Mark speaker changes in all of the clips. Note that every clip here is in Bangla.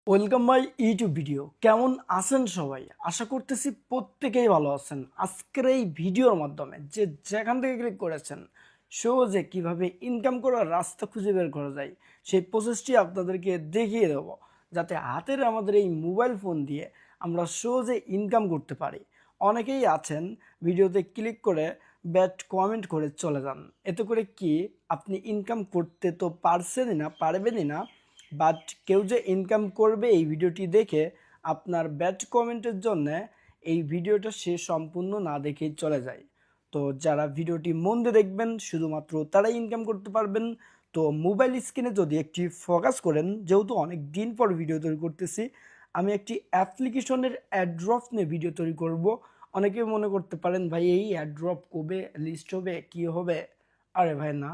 Speaker 1: Welcome my YouTube video. কেমন আছেন সবাই? আশা করতেছি প্রত্যেকেই ভালো আছেন। আজকের এই ভিডিওর মাধ্যমে যে যেখান থেকে ক্লিক করেছেন সহজে কিভাবে ইনকাম করার রাস্তা খুঁজে বের করা যায় সেই প্রসেসটি আপনাদেরকে দেখিয়ে দেবো, যাতে হাতের আমাদের এই মোবাইল ফোন দিয়ে আমরা সহজে ইনকাম করতে পারি। অনেকেই আছেন ভিডিওতে ক্লিক করে ব্যাড কমেন্ট করে চলে যান। এতে করে কি আপনি ইনকাম করতে তো পারবেনই না, বাট কেউ যে ইনকাম করবে এই ভিডিওটি দেখে আপনার ব্যাড কমেন্টের জন্য এই ভিডিওটা সে সম্পূর্ণ না দেখেই চলে যায়। তো যারা ভিডিওটি মন দিয়ে দেখবেন শুধুমাত্র তারাই ইনকাম করতে পারবেন। তো মোবাইল স্ক্রিনে যদি একটি ফোকাস করেন, যেহেতু অনেক দিন পর ভিডিও তৈরি করতেছি, আমি একটি অ্যাপ্লিকেশনের অ্যাড্রপ নিয়ে ভিডিও তৈরি করব। অনেকে মনে করতে পারেন ভাই এই অ্যাড্রপ কবে লিস্ট হবে, কি হবে? আরে ভাই না,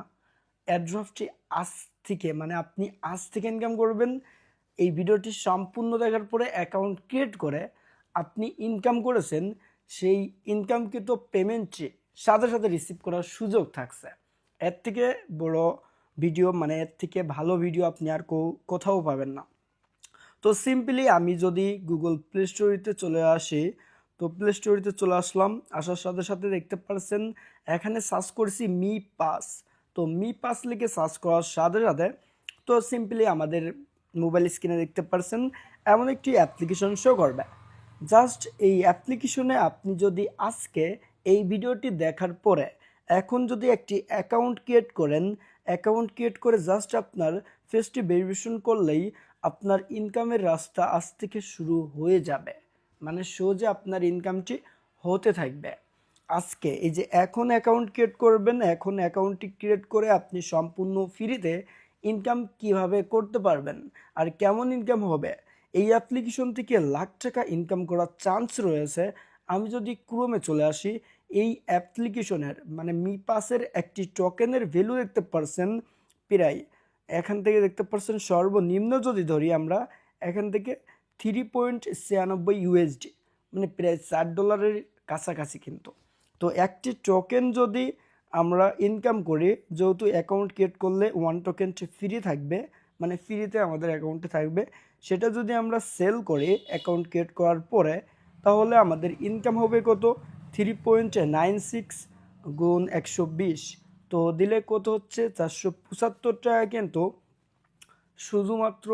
Speaker 1: অ্যাড্রপটি আজ থেকে আপনি আজ থেকে ইনকাম করবেন। এই ভিডিওটি সম্পূর্ণ দেখার পরে অ্যাকাউন্ট ক্রিয়েট করে আপনি ইনকাম করেছেন, সেই ইনকামকৃত পেমেন্টটি সাথে সাথে রিসিভ করার সুযোগ থাকছে। এর থেকে বড় ভিডিও এর থেকে ভালো ভিডিও আপনি আর কোথাও পাবেন না। তো সিম্পলি আমি যদি গুগল প্লে স্টোরিতে চলে আসি, তো প্লে স্টোরিতে চলে আসলাম, আসার সাথে সাথে দেখতে পাচ্ছেন এখানে সার্চ করছি মি পাস। তো মি পাস লিখে সার্চ করার সাথে সাথে তো সিম্পলি আমাদের মোবাইল স্ক্রিনে দেখতে পাচ্ছেন এমন একটি অ্যাপ্লিকেশন শো করবে। জাস্ট এই অ্যাপ্লিকেশনে আপনি যদি আজকে এই ভিডিওটি দেখার পরে এখন যদি একটি অ্যাকাউন্ট ক্রিয়েট করেন, অ্যাকাউন্ট ক্রিয়েট করে জাস্ট আপনার ফেসটি ভেরিফিকেশন করলেই আপনার ইনকামের রাস্তা আজ থেকে শুরু হয়ে যাবে। সহজে আপনার ইনকামটি হতে থাকবে। আজকে এই যে এখন অ্যাকাউন্ট ক্রিয়েট করবেন, এখন অ্যাকাউন্টটি ক্রিয়েট করে আপনি সম্পূর্ণ ফ্রিতে ইনকাম কিভাবে করতে পারবেন আর কেমন ইনকাম হবে, এই অ্যাপ্লিকেশন থেকে লাখ টাকা ইনকাম করার চান্স রয়েছে। আমি যদি ক্রোমে চলে আসি, এই অ্যাপ্লিকেশনের মি পাসের একটি টোকেনের ভ্যালু দেখতে পারছেন প্রায়, এখান থেকে দেখতে পাচ্ছেন সর্বনিম্ন যদি ধরি আমরা, এখান থেকে 3.96 USD, প্রায় $4 কাছাকাছি কিন্তু। তো একটি টোকেন যদি আমরা ইনকাম করি, যেহেতু অ্যাকাউন্ট ক্রিয়েট করলে 1 টোকেন ফ্রি থাকবে, ফ্রিতে আমাদের অ্যাকাউন্টে থাকবে, সেটা যদি আমরা সেল করি অ্যাকাউন্ট ক্রিয়েট করার পরে, তাহলে আমাদের ইনকাম হবে কত? 3.96 গুণ 120, তো দিলে কত হচ্ছে? 475 টাকা। কিন্তু শুধুমাত্র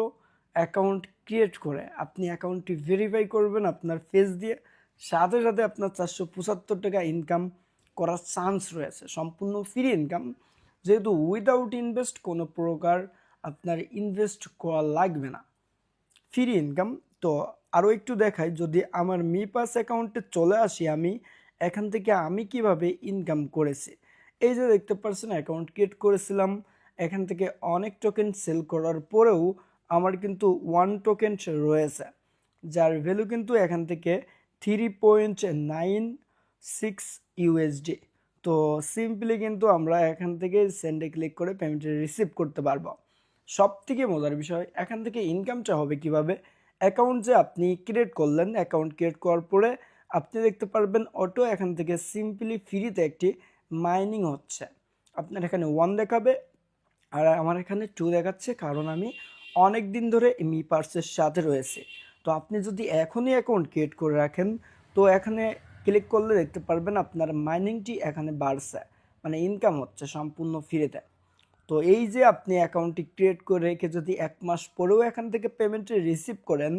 Speaker 1: অ্যাকাউন্ট ক্রিয়েট করে আপনি অ্যাকাউন্টটি ভেরিফাই করবেন আপনার ফেস দিয়ে, সাথে সাথে আপনার 475 টাকা ইনকাম করার চান্স রয়েছে। সম্পূর্ণ ফ্রি ইনকাম, যেহেতু উইদাউট ইনভেস্ট, কোনো প্রকার আপনার ইনভেস্ট করা লাগবে না, ফ্রি ইনকাম। তো আরও একটু দেখাই, যদি আমার মি পাস অ্যাকাউন্টে চলে আসি, আমি এখান থেকে আমি কিভাবে ইনকাম করেছি। এই যে দেখতে পাচ্ছেন অ্যাকাউন্ট ক্রিয়েট করেছিলাম, এখান থেকে অনেক টোকেন সেল করার পরেও আমার কিন্তু 1 টোকেন রয়েছে, যার ভ্যালু কিন্তু এখান থেকে 3.96 USD। তো সিম্পলি কিন্তু আমরা এখান থেকে সেন্ডে ক্লিক করে পেমেন্টে রিসিভ করতে পারবো। সব থেকে মজার বিষয়, এখান থেকে ইনকামটা হবে কিভাবে? অ্যাকাউন্ট যে আপনি ক্রিয়েট করলেন, অ্যাকাউন্ট ক্রিয়েট করার পরে আপনি দেখতে পারবেন অটো এখান থেকে সিম্পলি ফ্রিতে একটি মাইনিং হচ্ছে। আপনার এখানে 1 দেখাবে আর আমার এখানে 2 দেখাচ্ছে, কারণ আমি অনেক দিন ধরে মি পার্সের সাথে রয়েছে। তো আপনি যদি এখনই অ্যাকাউন্ট ক্রিয়েট করে রাখেন, তো এখানে ক্লিক করলে দেখতে পারবেন আপনার মাইনিংটি এখানে বাড়ছে, ইনকাম হচ্ছে সম্পূর্ণ ফ্রিতে। তো এই যে আপনি অ্যাকাউন্টটি ক্রিয়েট করে রেখে যদি 1 মাস পরেও এখান থেকে পেমেন্টটি রিসিভ করেন,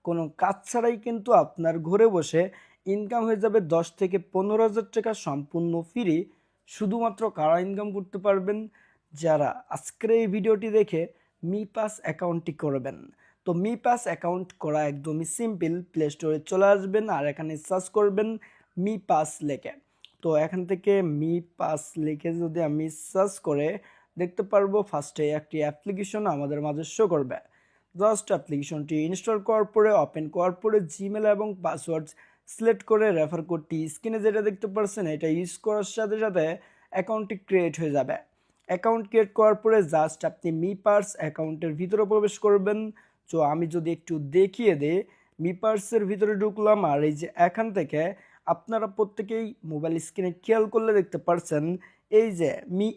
Speaker 1: কোনো কাজ ছাড়াই কিন্তু আপনার ঘরে বসে ইনকাম হয়ে যাবে 10 থেকে 15 হাজার টাকা সম্পূর্ণ ফ্রি। শুধুমাত্র কারা ইনকাম করতে পারবেন? যারা আজকের এই ভিডিওটি দেখে মি পাস অ্যাকাউন্টটি করবেন। তো মি পাস অ্যাকাউন্ট করা একদমই সিম্পল। প্লে স্টোরে চলে আসবেন আর এখানে সার্চ করবেন মি পাস লেখে। তো এখান থেকে মি পাস লিখে যদি আমি সার্চ করে দেখতে পারবো ফার্স্টে একটি অ্যাপ্লিকেশন আমাদের মাঝে শো করবে। জাস্ট অ্যাপ্লিকেশনটি ইনস্টল করার পরে ওপেন করার পরে জিমেল এবং পাসওয়ার্ড সিলেক্ট করে রেফার কোডটি স্ক্রিনে যেটা দেখতে পাচ্ছেন এটা ইউজ করার সাথে সাথে অ্যাকাউন্টটি ক্রিয়েট হয়ে যাবে। অ্যাকাউন্ট ক্রিয়েট করার পরে জাস্ট আপনি মি পার্স অ্যাকাউন্টের ভিতরে প্রবেশ করবেন। তো আমি যদি একটু দেখিয়ে দিই, মি পার্সের ভিতরে ঢুকলাম আর এই যে এখান থেকে আপনারা প্রত্যেকেই মোবাইল স্ক্রিনে খেয়াল করলে দেখতে পাচ্ছেন এই যে মি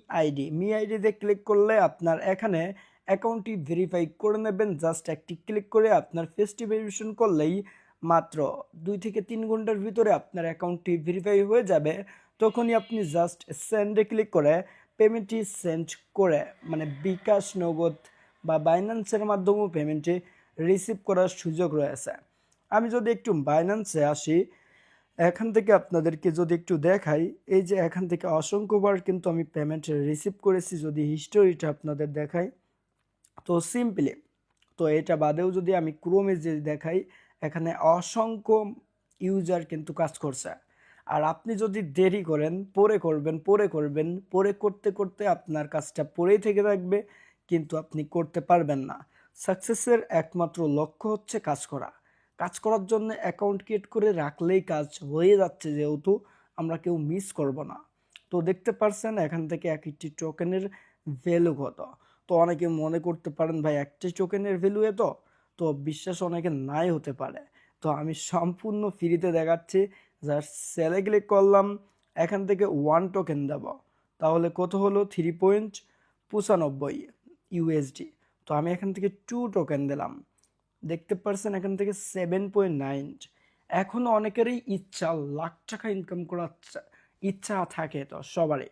Speaker 1: আইডিতে ক্লিক করলে আপনার এখানে অ্যাকাউন্টটি ভেরিফাই করে নেবেন। জাস্ট একটি ক্লিক করে আপনার ফেসটি ভেরিফিকেশন করলেই মাত্র 2 থেকে 3 ঘন্টার ভিতরে আপনার অ্যাকাউন্টটি ভেরিফাই হয়ে যাবে। তখনই আপনি জাস্ট সেন্ডে ক্লিক করে পেমেন্টটি সেন্ড করে মানে বিকাশ, নগদ বা বাইন্যান্সের মাধ্যমেও পেমেন্টটি রিসিভ করার সুযোগ রয়েছে। আমি যদি একটু বাইন্যান্সে আসি, এখান থেকে আপনাদেরকে যদি একটু দেখাই, এই যে এখান থেকে অসংখ্যবার কিন্তু আমি পেমেন্ট রিসিভ করেছি। যদি হিস্টোরিটা আপনাদের দেখাই তো সিম্পলি, তো এটা বাদেও যদি আমি ক্রোমে যে দেখাই, এখানে অসংখ্য ইউজার কিন্তু কাজ করছে। আর আপনি যদি দেরি করেন, পরে করতে করতে আপনার কাজটা পরেই থেকে থাকবে, কিন্তু আপনি করতে পারবেন না। সাকসেসের একমাত্র লক্ষ্য হচ্ছে কাজ করা। কাজ করার জন্য অ্যাকাউন্ট ক্রিয়েট করে রাখলেই কাজ হয়ে যাচ্ছে, যেহেতু আমরা কেউ মিস করব না। তো দেখতে পারছেন এখান থেকে এক একটি টোকেনের ভ্যালু কত। তো অনেকে মনে করতে পারেন ভাই একটি টোকেনের ভ্যালু এত, তো বিশ্বাস অনেকে নাই হতে পারে। তো আমি সম্পূর্ণ ফ্রিতে দেখাচ্ছি। জাস্ট সেলে ক্লিক করলাম, এখান থেকে 1 টোকেন দেব, তাহলে কত হলো 3.95 ইউএসডি। তো আমি এখান থেকে 2 টোকেন দিলাম, দেখতে পারছেন এখান থেকে 7.9। এখনও অনেকেরই ইচ্ছা লাখ টাকা ইনকাম করার ইচ্ছা থাকে তো সবারই।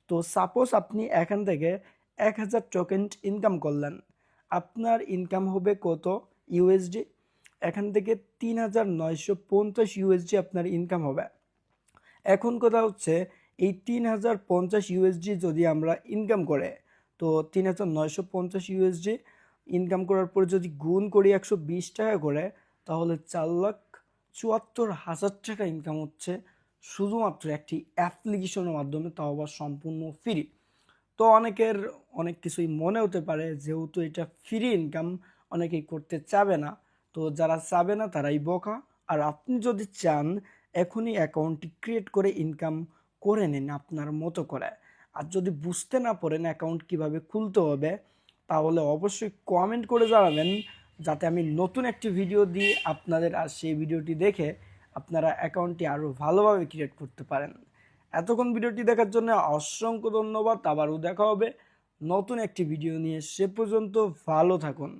Speaker 1: তো সাপোজ আপনি এখান থেকে 1000 টোকেন ইনকাম করলেন, আপনার ইনকাম হবে কত ইউএসডি? এখান থেকে 3950 ইউএসডি আপনার ইনকাম হবে। এখন কথা হচ্ছে, এই 3050 ইউএসডি যদি আমরা ইনকাম করে, তো 3950 ইউএসডি ইনকাম করার পর যদি গুণ করি 120 টাকা করে, তাহলে 4,74,000 টাকা ইনকাম হচ্ছে শুধুমাত্র একটি অ্যাপ্লিকেশনের মাধ্যমে, তাও আবার সম্পূর্ণ ফ্রি। তো অনেকের অনেক কিছুই মনে হতে পারে, যেহেতু এটা ফ্রি ইনকাম অনেকেই করতে চাবে না। তো যারা চাবে না তারাই বোকা। আর আপনি যদি চান এখনই অ্যাকাউন্টটি ক্রিয়েট করে ইনকাম করে নিন আপনার মতো করে। আর যদি বুঝতে না পারেন অ্যাকাউন্ট কিভাবে খুলতে হবে, তাহলে অবশ্যই কমেন্ট করে জানাবেন, যাতে আমি নতুন একটি ভিডিও দিই আপনাদের, আর সেই ভিডিওটি দেখে আপনারা অ্যাকাউন্টটি আরও ভালোভাবে ক্রিয়েট করতে পারেন। এতক্ষণ ভিডিওটি দেখার জন্য অসংখ্য ধন্যবাদ। আবারও দেখা হবে নতুন একটি ভিডিও নিয়ে। সে পর্যন্ত ভালো থাকুন।